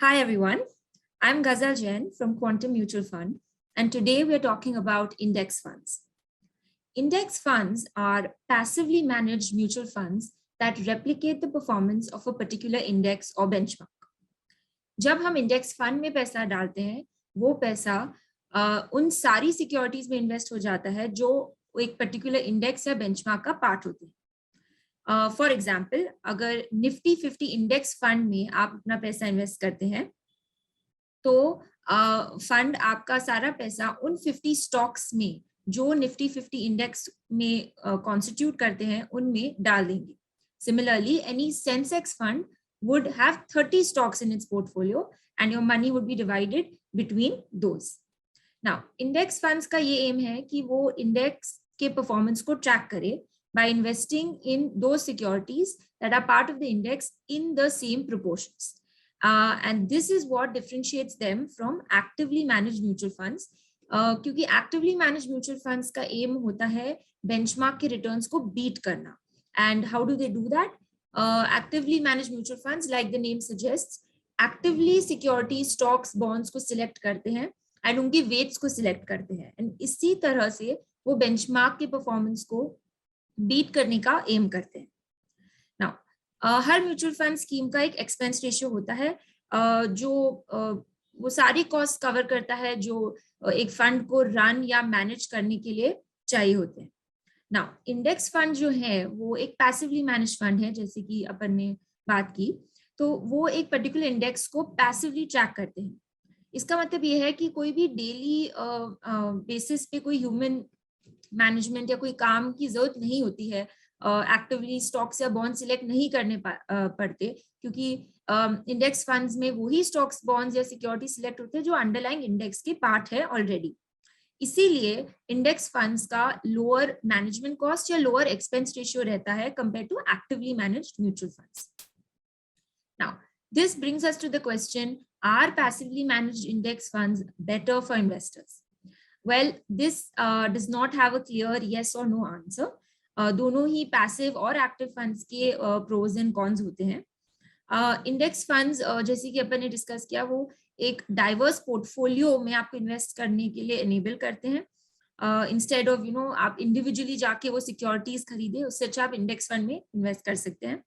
Hi everyone, I'm Ghazal Jain from Quantum Mutual Fund, and today we're talking about index funds. Index funds are passively managed mutual funds that replicate the performance of a particular index or benchmark. जब हम index fund में पैसा डालते हैं, वो पैसा उन सारी सिक्योरिटीज में इन्वेस्ट हो जाता है जो एक पर्टिकुलर इंडेक्स या बेंचमार्क का पार्ट होते हैं. फॉर एग्जाम्पल, अगर निफ्टी 50 इंडेक्स फंड में आप अपना पैसा इन्वेस्ट करते हैं तो फंड आपका सारा पैसा उन 50 स्टॉक्स में जो निफ्टी 50 इंडेक्स में कॉन्स्टिट्यूट करते हैं उनमें डाल देंगे. Similarly, any Sensex fund would have 30 stocks in its portfolio and your money would be divided between those. Now, index funds का ये aim है कि वो index के performance को track करे by investing in those securities that are part of the index in the same proportions. And this is what differentiates them from actively managed mutual funds. क्योंकि actively managed mutual funds का aim होता है benchmark के returns को beat करना. And how do they do that? Actively managed mutual funds, like the name suggests, actively securities, stocks, bonds को select करते हैं and उनकी weights को select करते हैं and इसी तरह से वो benchmark के performance को beat करने का aim करते हैं. Now, हर mutual fund scheme का एक expense ratio होता है जो वो सारी costs cover करता है जो एक fund को run या manage करने के लिए चाहिए होते हैं. नाउ, इंडेक्स फंड जो है वो एक पैसिवली मैनेज फंड है, जैसे कि अपन ने बात की, तो वो एक पर्टिकुलर इंडेक्स को पैसिवली ट्रैक करते हैं. इसका मतलब ये है कि कोई भी डेली बेसिस पे कोई ह्यूमन मैनेजमेंट या कोई काम की जरूरत नहीं होती है. एक्टिवली स्टॉक्स या बॉन्ड सिलेक्ट नहीं करने पड़ते, क्योंकि इंडेक्स फंड्स में वही स्टॉक्स, बॉन्ड्स या सिक्योरिटी सिलेक्ट होते हैं जो अंडरलाइंग इंडेक्स के पार्ट है ऑलरेडी. इसीलिए इंडेक्स फंड्स का लोअर मैनेजमेंट कॉस्ट या लोअर एक्सपेंस रेशियो रहता है compare to actively managed mutual funds. Now, this brings us to the question, are passively managed index funds better for investors? Well, this does not have a clear yes और no answer. दोनों ही passive और active funds के pros and cons होते हैं. Index funds जैसे कि अपन ने discuss किया, वो एक डाइवर्स पोर्टफोलियो में आपको इन्वेस्ट करने के लिए एनेबल करते हैं. इंस्टेड ऑफ आप इंडिविजुअली जाके वो सिक्योरिटीज खरीदे, उससे अच्छा आप इंडेक्स फंड में इन्वेस्ट कर सकते हैं.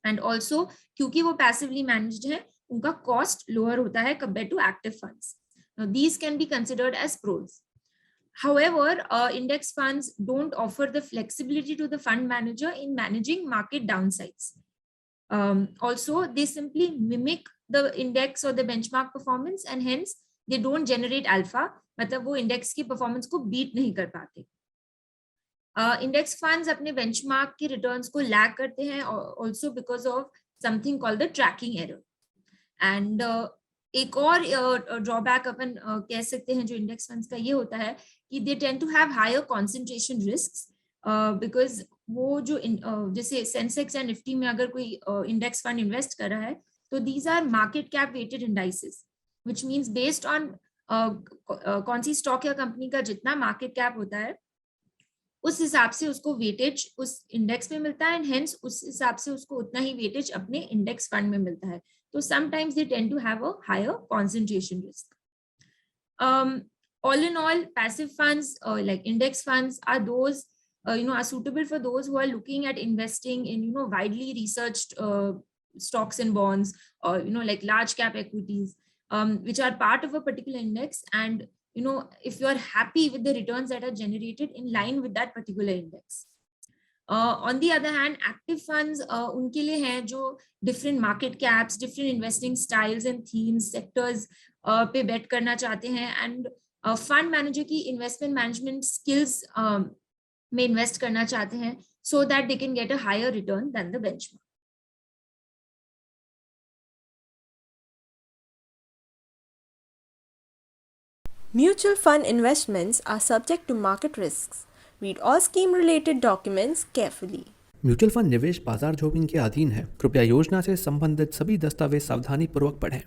एंड ऑल्सो क्योंकि वो पैसिवली मैनेज्ड है, उनका कॉस्ट लोअर होता है compare to active funds. These can be considered as pros. However, index funds don't offer the flexibility to the fund manager in managing market downsides. Also, they simply mimic the index or the benchmark performance and hence they don't generate alpha. मतलब वो index की performance को beat नहीं कर पाते. Index funds अपने benchmark के returns को lag करते हैं also because of something called the tracking error. And एक और drawback अपन कह सकते हैं जो index funds का ये होता है कि they tend to have higher concentration risks because वो जो जैसे सेंसेक्स या निफ्टी में अगर कोई इंडेक्स फंड इन्वेस्ट कर रहा है तो these are market cap weighted indices, which means based on कौन सी स्टॉक या कंपनी का जितना मार्केट कैप होता है उस हिसाब से उसको वेटेज उस इंडेक्स में मिलता है एंड हेंस उस हिसाब से उसको उतना ही वेटेज अपने इंडेक्स फंड में मिलता है. तो sometimes they tend to have a higher concentration risk. all in all, passive funds like index funds are those are suitable for those who are looking at investing in widely researched stocks and bonds or like large cap equities which are part of a particular index, and if you are happy with the returns that are generated in line with that particular index. On the other hand, active funds unke liye hain jo different market caps, different investing styles and themes, sectors pe bet karna chahte hain and fund manager की investment management skills में invest करना चाहते हैं so that they can get a higher return than the benchmark. Mutual fund investments are subject to market risks. Read all scheme related documents carefully. Mutual fund निवेश बाजार जोखिम के अधीन है. कृपया योजना से संबंधित सभी दस्तावेज सावधानी पूर्वक पढ़ें.